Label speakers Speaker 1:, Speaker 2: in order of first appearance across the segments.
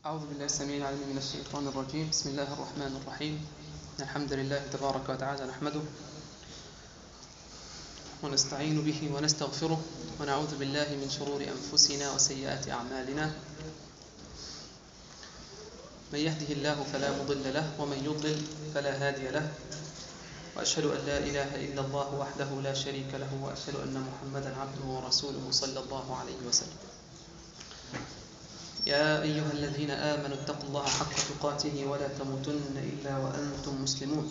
Speaker 1: أعوذ بالله السميع العليم من الشيطان الرجيم. بسم الله الرحمن الرحيم. الحمد لله تبارك وتعالى نحمده ونستعين به ونستغفره ونعوذ بالله من شرور أنفسنا وسيئات أعمالنا. من يهده الله فلا مضل له ومن يضلل فلا هادي له، وأشهد أن لا إله إلا الله وحده لا شريك له، وأشهد أن محمدا عبده ورسوله صلى الله عليه وسلم. يا أيها الذين آمنوا اتقوا الله حق تقاته ولا تموتن إلا وأنتم مسلمون.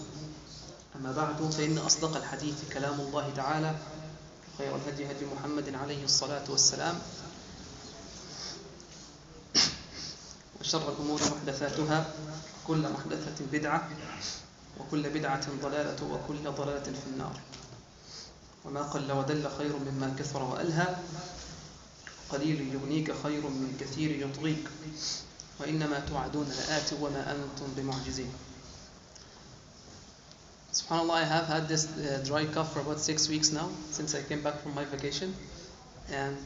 Speaker 1: أما بعد، فإن أصدق الحديث كلام الله تعالى، خير الهدي هدي محمد عليه الصلاة والسلام، وشر الأمور محدثاتها، كل محدثة بدعة، وكل بدعة ضلالة، وكل ضلالة في النار. وما قل ودل خير مما كثر وألهى، قليل يغنيك خير من كثير يطغيك، وإنما توعدون لآت وما أنتم بمعجزين. SubhanAllah, I have had this dry cough for about 6 weeks now, since I came back from my vacation, and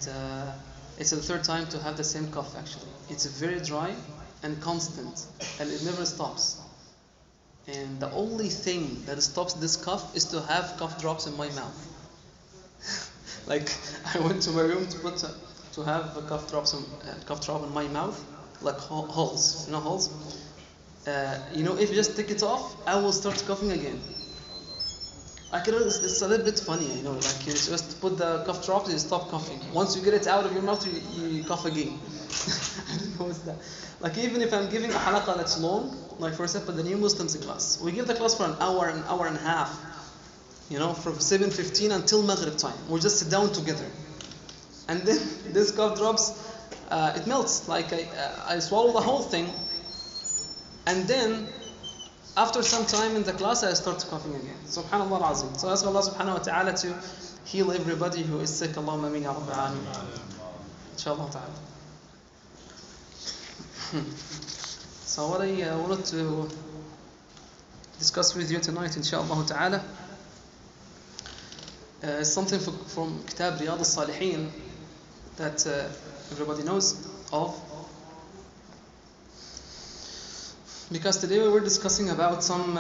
Speaker 1: it's the third time to have the same cough actually. It's very dry and constant, and it never stops. And the only thing that stops this cough is to have cough drops in my mouth. Like, I went to my room to have a cough drop in my mouth, like holes, holes. If you just take it off, I will start coughing again. It's a little bit funny, like you just put the cough drops, you stop coughing. Once you get it out of your mouth, you cough again. I don't know what's that. Like, even if I'm giving a halaqah that's long, like for example the new Muslims class, we give the class for an hour and a half, from 7:15 until Maghrib time. We just sit down together. And then this cough drops, it melts. Like I swallow the whole thing, and then after some time in the class, I start coughing again. Subhanallah al-Azim. So I ask Allah subhanahu wa ta'ala to heal everybody who is sick. Allahumma ameen ya Rabbil Alameen. Inshallah ta'ala. So what I wanted to discuss with you tonight, inshallah ta'ala, is something from Kitab Riyadh al-Salihin that everybody knows of. Because today we were discussing about some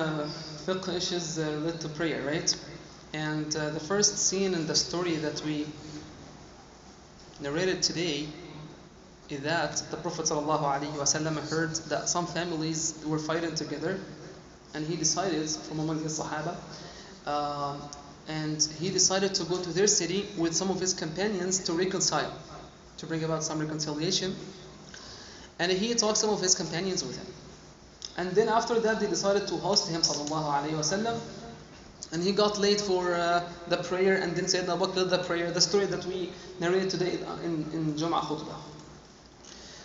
Speaker 1: fiqh issues related to prayer, right? And the first scene in the story that we narrated today is that the Prophet ﷺ heard that some families were fighting together, and he decided from among his Sahaba, and he decided to go to their city with some of his companions to reconcile, to bring about some reconciliation. And he took some of his companions with him. And then after that, they decided to host him, ﷺ, and he got late for the prayer, and then Sayyidina Abu Bakr led the prayer, the story that we narrated today in Jum'ah Khutbah.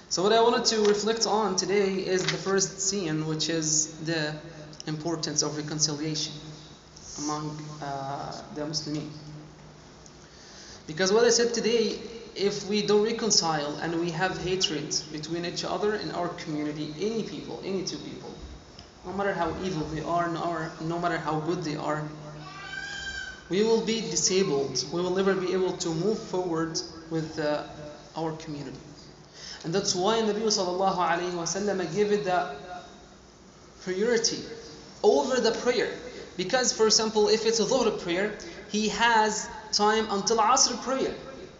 Speaker 1: So what I wanted to reflect on today is the first scene, which is the importance of reconciliation among the Muslimin. Because what I said today, if we don't reconcile and we have hatred between each other in our community, any two people, no matter how evil they are, no matter how good they are, we will be disabled. We will never be able to move forward with our community. And that's why Nabi sallallahu alayhi wa sallam gave it the priority over the prayer. Because, for example, if it's a Dhuhr prayer, he has time until Asr prayer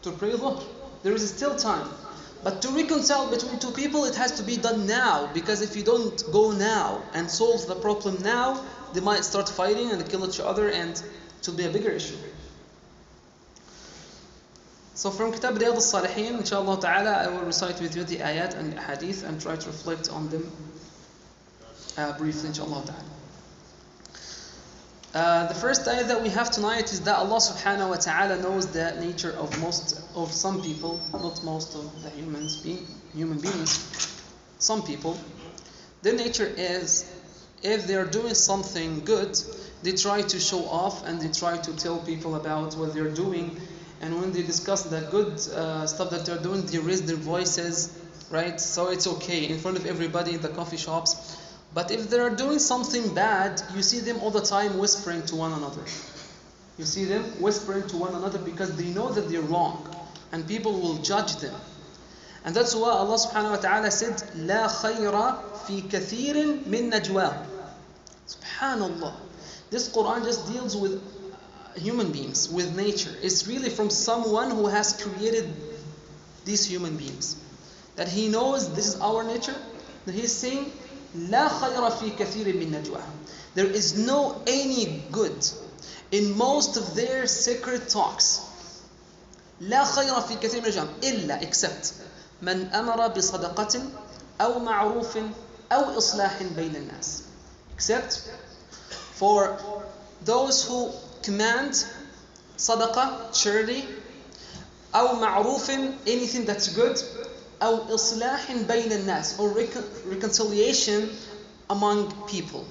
Speaker 1: to pray Dhuhr. There is still time. But to reconcile between two people, it has to be done now. Because if you don't go now and solve the problem now, they might start fighting and kill each other, and it will be a bigger issue. So from Kitab Riyadh al-Salihin, inshallah ta'ala, I will recite with you the ayat and hadith and try to reflect on them briefly, inshallah ta'ala. The first ayat that we have tonight is that Allah subhanahu wa ta'ala knows the nature of some people, not most of the human beings. Some people, their nature is, if they are doing something good, they try to show off and they try to tell people about what they're doing. And when they discuss the good stuff that they're doing, they raise their voices, right? So it's okay in front of everybody in the coffee shops. But if they are doing something bad, you see them all the time whispering to one another. You see them whispering to one another because they know that they're wrong, and people will judge them. And that's why Allah subhanahu wa ta'ala said, لا خير في كثير من نجواهم. Subhanallah. This Quran just deals with human beings, with nature. It's really from someone who has created these human beings. That He knows this is our nature. That He's saying, لا خير في كثير من نجواهم. There is no any good in most of their secret talks. لا خير في كثير من نجواهم إلا except من أمر بصدقة أو معروف أو إصلاح بين الناس. Except for those who command صدقة, charity, أو معروف, anything that's good, أو إصلاح بين الناس, or reconciliation among people.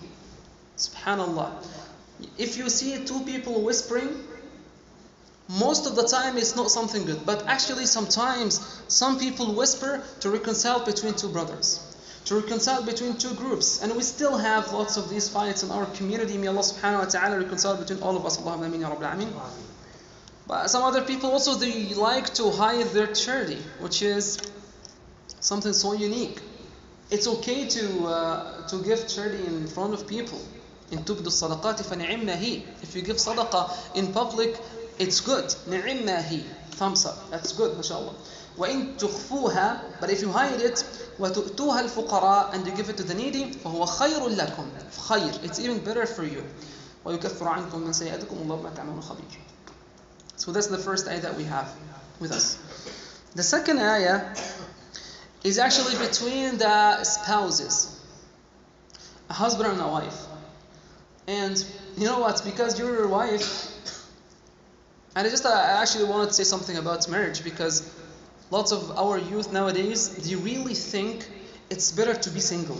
Speaker 1: Subhanallah. If you see two people whispering, most of the time it's not something good. But actually sometimes some people whisper to reconcile between two brothers, to reconcile between two groups. And we still have lots of these fights in our community. May Allah subhanahu wa ta'ala reconcile between all of us. Allahumma ameen ya rabbil alameen. But some other people also, they like to hide their charity, which is something so unique. It's okay to give charity in front of people. In tubdu sadaqati fa ni'imma hi. If you give sadaqah in public, it's good. Ni'imma hi. Thumbs up. That's good, mashallah. وَإِن تُخْفُوهَا. But if you hide it, وَتُؤْتُوهَا الْفُقَرَاء, and you give it to the needy, فَهُوَ خَيْرٌ لَكُمْ. خير. It's even better for you. وَيُكَفِّرُ عَنْكُم مِّن سَيِّئَاتِكُمْ وَاللَّهُ بِمَا تَعْمَلُونَ خَبِيرٌ. So that's the first ayah that we have with us. The second ayah is actually between the spouses, a husband and a wife. And you know what? Because you're your wife, and I actually wanted to say something about marriage, because lots of our youth nowadays, they really think it's better to be single.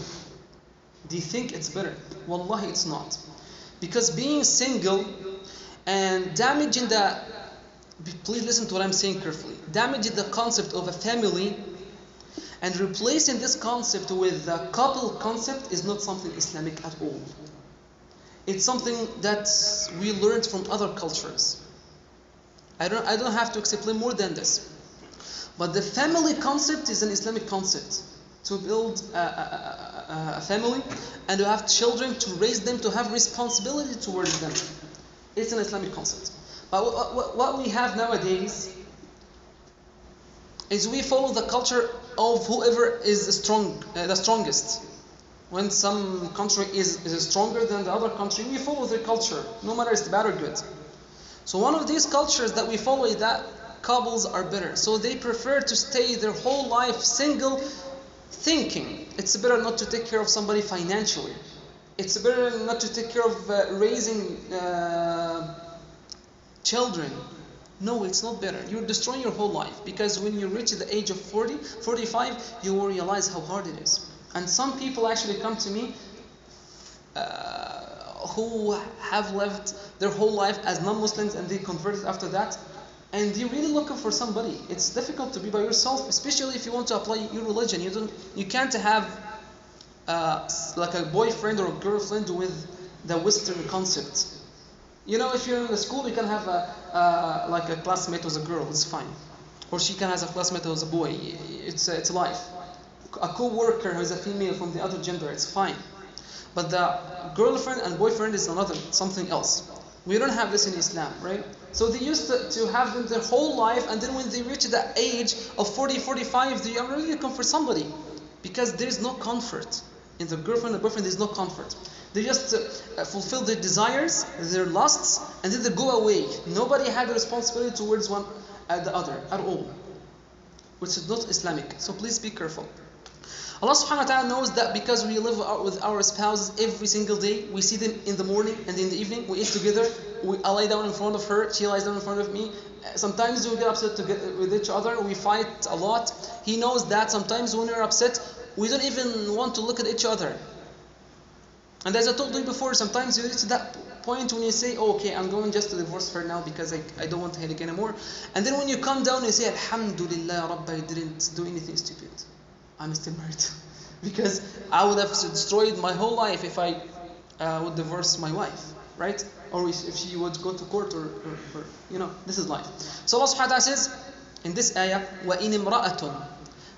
Speaker 1: They think it's better. Wallahi, it's not. Because being single and damaging please listen to what I'm saying carefully, damaging the concept of a family and replacing this concept with the couple concept is not something Islamic at all. It's something that we learned from other cultures. I don't have to explain more than this. But the family concept is an Islamic concept. To build a family and to have children, to raise them, to have responsibility towards them. It's an Islamic concept. But what we have nowadays is we follow the culture of whoever is the strongest. When some country is stronger than the other country, we follow their culture, no matter it's bad or good. So one of these cultures that we follow is that couples are better. So they prefer to stay their whole life single, thinking it's better not to take care of somebody financially. It's better not to take care of raising children. No, it's not better. You're destroying your whole life, because when you reach the age of 40, 45, you will realize how hard it is. And some people actually come to me who have lived their whole life as non-Muslims and they converted after that, and they're really looking for somebody. It's difficult to be by yourself, especially if you want to apply your religion. You can't have like a boyfriend or a girlfriend with the Western concept. You know, if you're in the school, you can have like a classmate who's a girl, it's fine. Or she can have a classmate who's a boy. It's life. A co-worker who's a female from the other gender, it's fine. But the girlfriend and boyfriend is something else. We don't have this in Islam, right? So they used to have them their whole life, and then when they reach the age of 40, 45, they are really looking for somebody. Because there is no comfort. In the girlfriend and boyfriend, there is no comfort. They just fulfill their desires, their lusts, and then they go away. Nobody had a responsibility towards one the other at all. Which is not Islamic. So please be careful. Allah subhanahu wa ta'ala knows that because we live with our spouses every single day, we see them in the morning and in the evening, we eat together, I lie down in front of her, she lies down in front of me. Sometimes we get upset with each other, we fight a lot. He knows that sometimes when we're upset, we don't even want to look at each other. And as I told you before, sometimes you reach that point when you say, oh, okay, I'm going just to divorce her now because I don't want to headache anymore. And then when you come down, you say, Alhamdulillah, Rabbi, I didn't do anything stupid. I'm still married. Because I would have destroyed my whole life if I would divorce my wife, right? Or if she would go to court or this is life. So Allah subhanahu wa ta'ala says in this ayah, وَإِنِ امْرَأَةٌ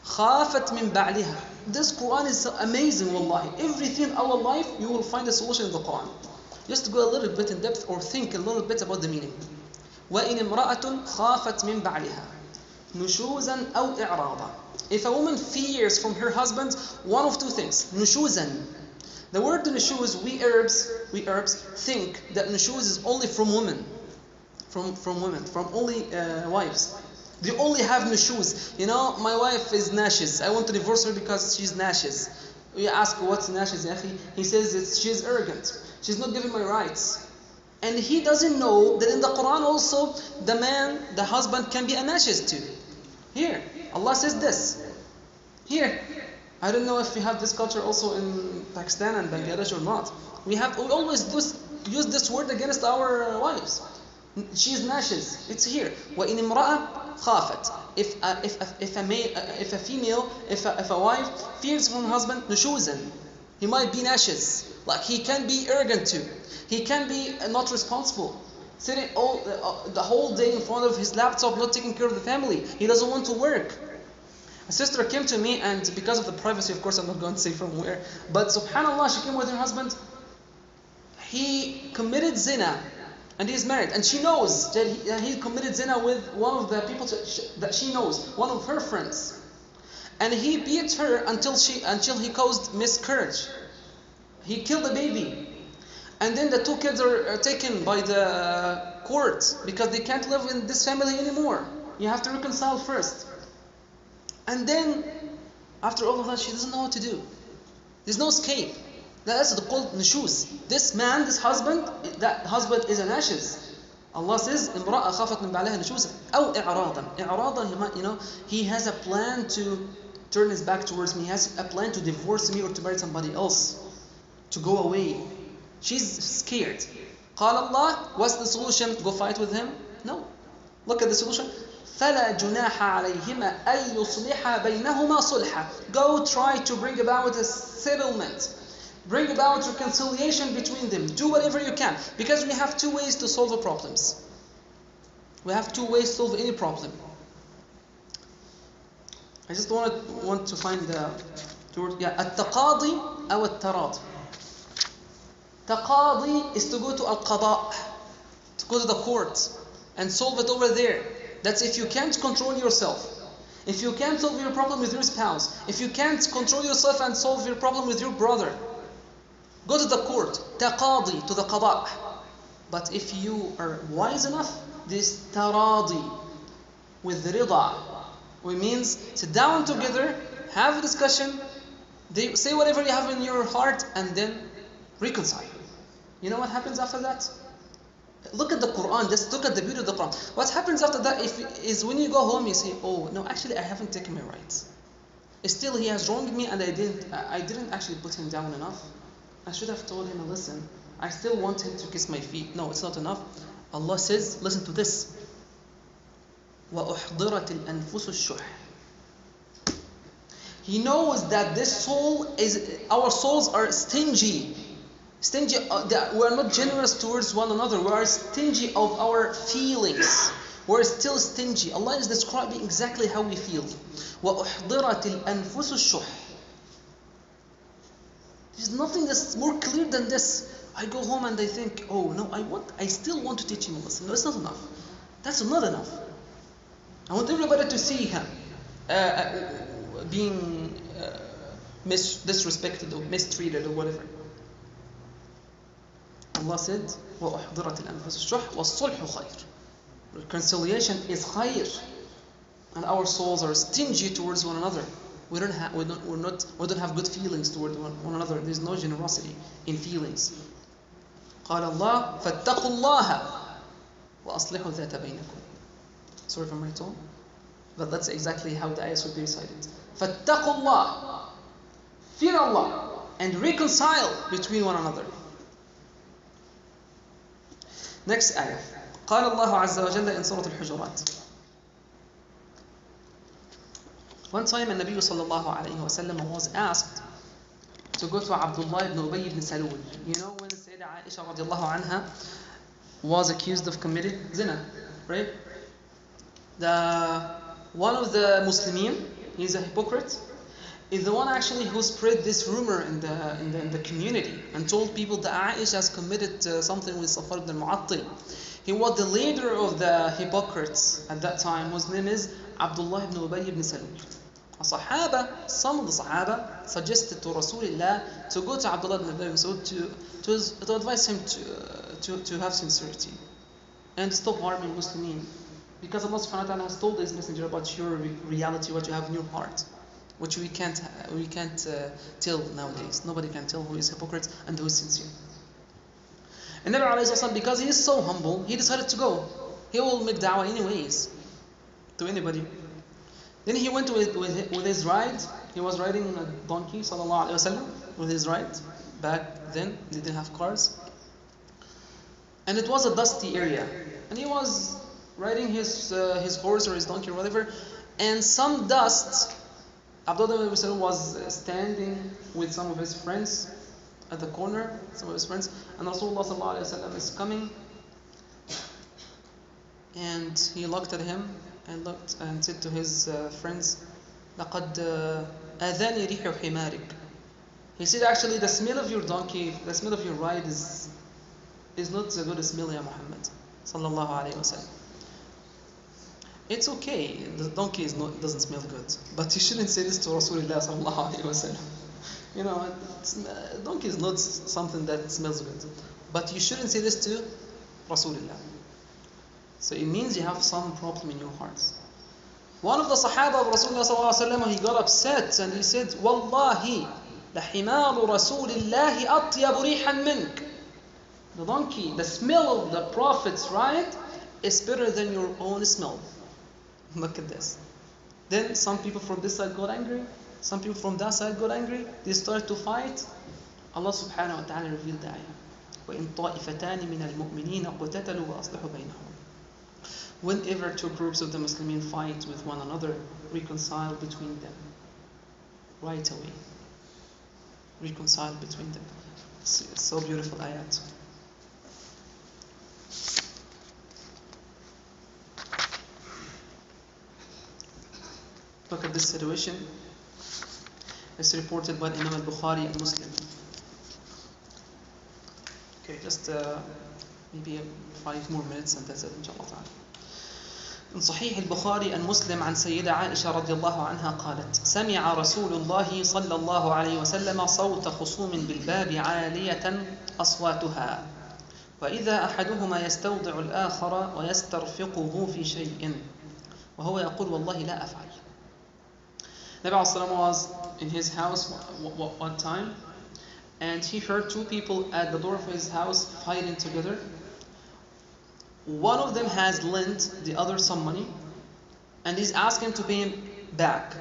Speaker 1: خافت من بعلها. This Quran is amazing, wallahi. Everything in our life, you will find a solution in the Quran. Just go a little bit in depth or think a little bit about the meaning. وَإِنِ امْرَأَةٌ خَافَتْ مِنْ بَعْلِهَا نُشُوزًا أَوْ إِعْرَاضًا. If a woman fears from her husband one of two things, nushuzan. The word nushuz, we Arabs think that nushuz is only from women, from women, from only wives. They only have nushuz. You know, my wife is nashes. I want to divorce her because she's nashes. We ask, what's nashes, ya akhi? He says she's arrogant. She's not giving my rights. And he doesn't know that in the Quran also, the man, the husband can be a nashes too. Here, Allah says this. Here, I don't know if we have this culture also in Pakistan and Bangladesh or not. We always use this word against our wives. She's nashes. It's here. وَإِنِ امْرَأَةٌ خَافَتْ. If a wife fears from her husband, nushuzan. He might be nashes. Like he can be arrogant too. He can be not responsible. Sitting the whole day in front of his laptop, not taking care of the family. He doesn't want to work. A sister came to me, and because of the privacy, of course, I'm not going to say from where, but subhanAllah, she came with her husband. He committed zina, and he's married, and she knows that he committed zina with one of the people that she knows, one of her friends. And he beat her until he caused miscarriage. He killed the baby. And then the two kids are taken by the court because they can't live in this family anymore. You have to reconcile first. And then, after all of that, she doesn't know what to do. There's no escape. That's called nushuz. This man, this husband, that husband is an ashes. Allah says, امرأة خافت من بعلها نشوزا أو إعراضا. إعراضا, you know, he has a plan to turn his back towards me. He has a plan to divorce me or to marry somebody else, to go away. She's scared. قال Allah, what's the solution? Go fight with him? No. Look at the solution. فَلَا جُنَاحَ عَلَيْهِمَا أَن يُصْلِحَا بَيْنَهُمَا صُلْحًا. Go try to bring about a settlement. Bring about reconciliation between them. Do whatever you can. Because we have two ways to solve the problems. We have two ways to solve any problem. I just want to find the word. Yeah, التقاضي أو التراضي. Taqadi is to go to al-qada, to go to the court and solve it over there. That's if you can't control yourself. If you can't solve your problem with your spouse. If you can't control yourself and solve your problem with your brother. Go to the court. Taqadi, to the qada. But if you are wise enough, this taradi with rida, which means sit down together, have a discussion, say whatever you have in your heart, and then reconcile. You know what happens after that? Look at the Quran. Just look at the beauty of the Quran. What happens after that is when you go home, you say, "Oh no, actually, I haven't taken my rights. Still, he has wronged me, and I didn't actually put him down enough. I should have told him, listen, I still want him to kiss my feet. No, it's not enough." Allah says, listen to this. وَأُحْضِرَتِ الْأَنفُسُ الشُّحَّ. He knows that our souls are stingy. Stingy, we are not generous towards one another. We are stingy of our feelings. We're still stingy. Allah is describing exactly how we feel. وَأُحْضِرَتِ الْأَنفُسُ الشُّحَّ. There's nothing that's more clear than this. I go home and I think, oh no, I still want to teach him a lesson. No, it's not enough. That's not enough. I want everybody to see him being disrespected or mistreated or whatever. Allah said, وَأُحْضِرَتِ الْأَنفُسُ الشُّحَّ وَالصُّلْحُ خَيْرٌ. Reconciliation is khayr, and our souls are stingy towards one another. We don't have good feelings toward one another. There's no generosity in feelings. قال الله فاتقوا الله وأصلحوا ذات بينكم. Sorry for my tone, but that's exactly how the ayahs would be recited. فاتقوا الله, fear Allah, and reconcile between one another. Next ayah. قال الله عز وجل in Surah Al-Hujurat. One time, Nabi sallallahu alayhi wa sallam was asked to go to Abdullah ibn Ubay ibn Salul. You know when Sayyidah Aisha radiallahu anha was accused of committing zina, right? One of the Muslimin, he's a hypocrite, is the one actually who spread this rumor in the community and told people that Aisha has committed something with Safar ibn al-Mu'attil. He was the leader of the hypocrites at that time, whose name is Abdullah ibn Ubay ibn Salul. Some of the Sahaba suggested to Rasulullah to go to Abdullah ibn Ubay ibn Salul to advise him to have sincerity and stop harming Muslimin. Because Allah subhanahu wa ta'ala has told His Messenger about your reality, what you have in your heart, which we can't tell nowadays. Nobody can tell who is hypocrite and who is sincere. And Nabi alayhi wasallam, because he is so humble, he decided to go. He will make da'wah anyways to anybody. Then he went with his ride. He was riding a donkey, sallallahu alayhi wasallam, with his ride. Back then, they didn't have cars. And it was a dusty area. And he was riding his horse or his donkey or whatever. And some dust, Abdullah ibn Salul was standing with some of his friends at the corner, some of his friends, and Rasulullah sallallahu alaihi wasallam is coming, and he looked at him and said to his friends, لَقَدْ أَذَانِ رِيحُ حِمَارِكَ. He said, actually, the smell of your donkey, the smell of your ride is not a good smell, ya Muhammad sallallahu alaihi wasallam. It's okay, the donkey doesn't smell good, but you shouldn't say this to Rasulullah sallallahu alaihi wasallam. You know, donkey is not something that smells good, but you shouldn't say this to Rasulullah. So it means you have some problem in your hearts. One of the Sahaba of Rasulullah sallallahu alaihi wasallam, he got upset and he said, "Wallahi, لحمار رسول الله أطيب ريحا منك." The donkey, the smell of the Prophet's ride is better than your own smell. Look at this. Then some people from this side got angry. Some people from that side got angry. They started to fight. Allah subhanahu wa ta'ala revealed the ayah. وَإِن طَائِفَتَانِ مِنَ الْمُؤْمِنِينَ قُتَتَلُوا وَأَصْلِحُوا بَيْنَهُمْ. Whenever two groups of the Muslims fight with one another, reconcile between them. Right away. Reconcile between them. It's so beautiful ayat. Look at this situation. It's reported by Imam al-Bukhari and Muslim. Okay, just maybe 5 more minutes and that's it, inshallah ta'ala. من صحيح البخاري and Muslim عن سيدة عائشة رضي الله عنها قالت: سمع رسول الله صلى الله عليه وسلم صوت خصوم بالباب عالية أصواتها وإذا أحدهما يستودع الآخر ويسترفقه في شيء وهو يقول والله لا أفعل. Nabi ﷺ was in his house one time, and he heard 2 people at the door of his house fighting together. One of them has lent the other some money, and he's asking to pay him back.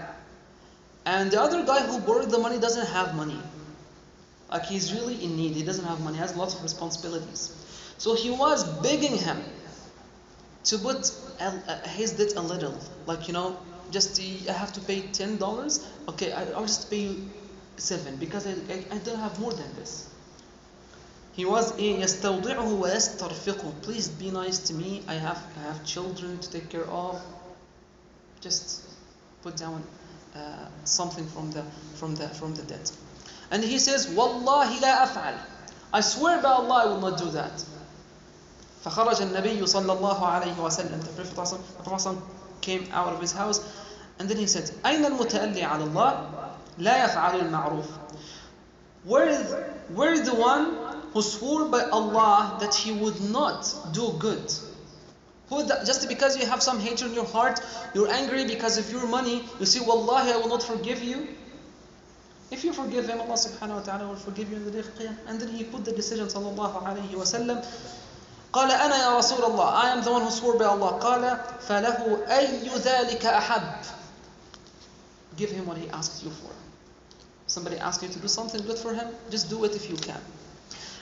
Speaker 1: And the other guy who borrowed the money doesn't have money. Like, he's really in need, he doesn't have money, he has lots of responsibilities. So he was begging him to put his debt a little, like, you know, just I have to pay $10. Okay, I'll just pay you 7 because I don't have more than this. He was يستودعه ويسترفقه. Please be nice to me. I have children to take care of. Just put down something from the debt. And he says, والله لا أفعل. I swear by Allah I will not do that. فخرج النبي صلى الله عليه وسلم. The Prophet came out of his house and then he said, أين المتألي على الله لا يفعل المعروف. Where is the one who swore by Allah that he would not do good? Just because you have some hatred in your heart, you're angry because of your money, you say, Wallahi, I will not forgive you. If you forgive him, Allah subhanahu wa ta'ala will forgive you in the day of Qiyam. And then he put the decision, sallallahu alayhi wa sallam, قال أنا يا رسول الله, I am the one who swore by Allah. قال فله أي ذلك أحب. Give him what he asks you for. Somebody asks you to do something good for him, just do it if you can.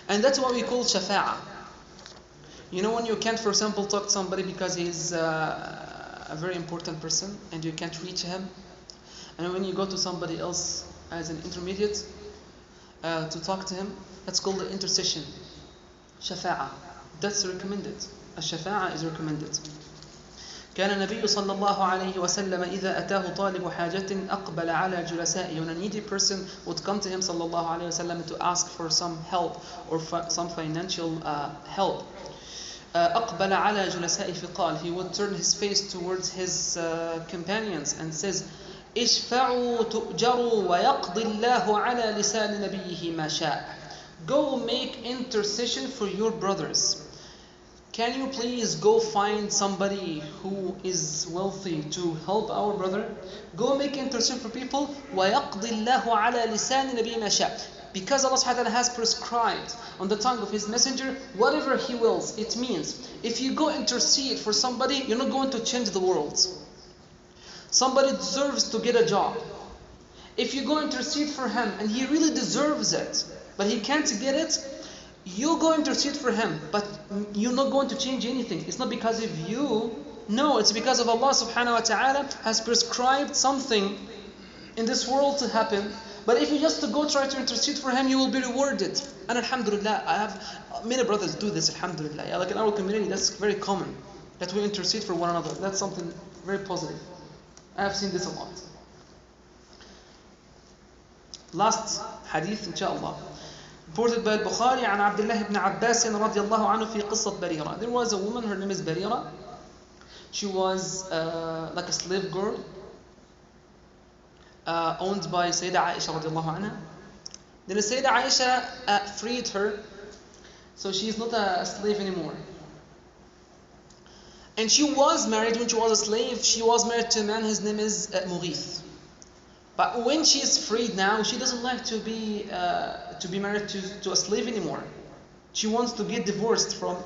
Speaker 1: And that's what we call shafa'ah. You know, when you can't, for example, talk to somebody because he's a very important person and you can't reach him, and when you go to somebody else as an intermediate to talk to him, that's called the intercession. Shafa'ah. That's recommended. A shafa'ah is recommended. كان النبي صلى الله عليه وسلم إذا أتاه طالب حاجة أقبل على جلسائه. When a needy person would come to him صلى الله عليه وسلم to ask for some help or some financial help, أقبل على جلسائه فقال, he would turn his face towards his companions and says, اشفعوا تؤجروا ويقضي الله على لسان نبيه ما شاء. Go make intercession for your brothers. Can you please go find somebody who is wealthy to help our brother? Go make intercession for people. ويقضي الله على لسان نبيه ما شاء. Because Allah subhanahu wa ta'ala has prescribed on the tongue of His Messenger whatever He wills. It means if you go intercede for somebody, you're not going to change the world. Somebody deserves to get a job. If you go intercede for him and he really deserves it, but he can't get it, you go intercede for him, but you're not going to change anything. It's not because of you. No, it's because of Allah subhanahu wa ta'ala has prescribed something in this world to happen. But if you just to go try to intercede for him, you will be rewarded. And alhamdulillah, I have many brothers do this, alhamdulillah. Like in our community, that's very common, that we intercede for one another. That's something very positive. I have seen this a lot. Last hadith, inshallah. Reported by Bukhari عن عبد الله بن عباس رضي الله عنه في قصة بريرة. There was a woman, her name is Barira. She was like a slave girl, owned by Sayyidah Aisha رضي الله عنها. Then Sayyidah Aisha freed her, so she is not a slave anymore. And she was married when she was a slave. She was married to a man, his name is Mughith. But when she is freed now, she doesn't like to be married to a slave anymore. She wants to get divorced from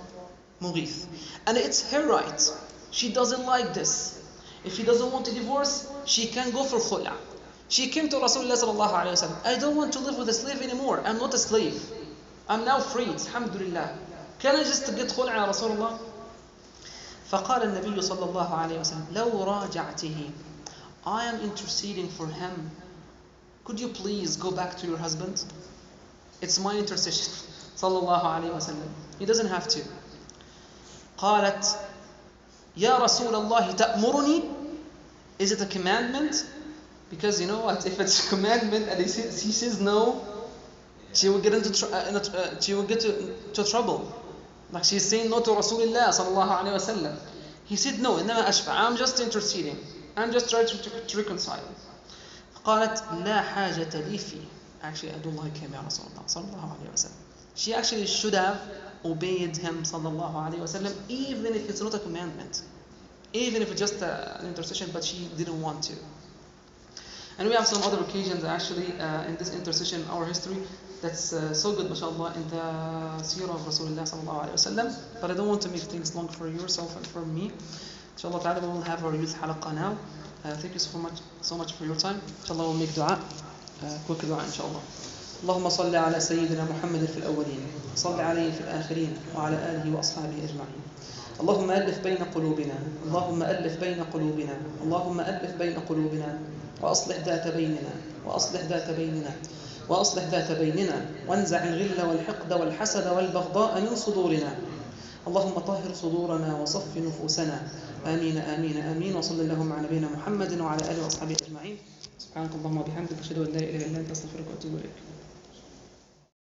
Speaker 1: Mughith. And it's her right. She doesn't like this. If she doesn't want to divorce, she can go for khula. She came to Rasulullah sallallahu alayhi wa sallam. I don't want to live with a slave anymore. I'm not a slave. I'm now freed. Alhamdulillah. Can I just get khula ya Rasulullah? فقال النبي صلى الله عليه وسلم لو راجعته, I am interceding for him. Could you please go back to your husband? It's my intercession. صلى الله عليه وسلم. He doesn't have to. قالت يا رسول الله تأمرني? Is it a commandment? Because you know what? If it's a commandment and he says no, she will get into trouble. Like she's saying no to Rasulullah sallallahu alayhi wa sallam. He said no, إنما أشفع. I'm just interceding. I'm just trying to reconcile. قالت لا حاجة لي فيه. Actually, I don't like him, ya Rasulullah sallallahu alayhi wa sallam. She actually should have obeyed him sallallahu alayhi wa sallam, even if it's not a commandment, even if it's just an intercession, but she didn't want to. And we have some other occasions actually in this intercession, our history, that's so good, mashallah, in the seerah of Rasulullah sallallahu alayhi wa sallam. But I don't want to make things long for yourself and for me. Inshallah ta'ala, we will have our youth halaqah now. Thank you so much for your time. Inshallah, we'll make dua, quick dua, inshallah. اللهم صل على سيدنا محمد في الأولين صل عليه في الآخرين وعلى آله وأصحابه أجمعين. اللهم ألف بين قلوبنا اللهم ألف بين قلوبنا اللهم ألف بين قلوبنا وأصلح ذات بيننا وأصلح ذات بيننا وأصلح ذات بيننا وانزع الغل والحقد والحسد والبغضاء من صدورنا. اللهم طهر صدورنا وصف نفوسنا. آمين آمين آمين. وصلى اللهم على نبينا محمد وعلى آله وأصحابه أجمعين. سبحانك اللهم وبحمدك أشهد أن لا إله إلا أنت أستغفرك وأتوب إليك.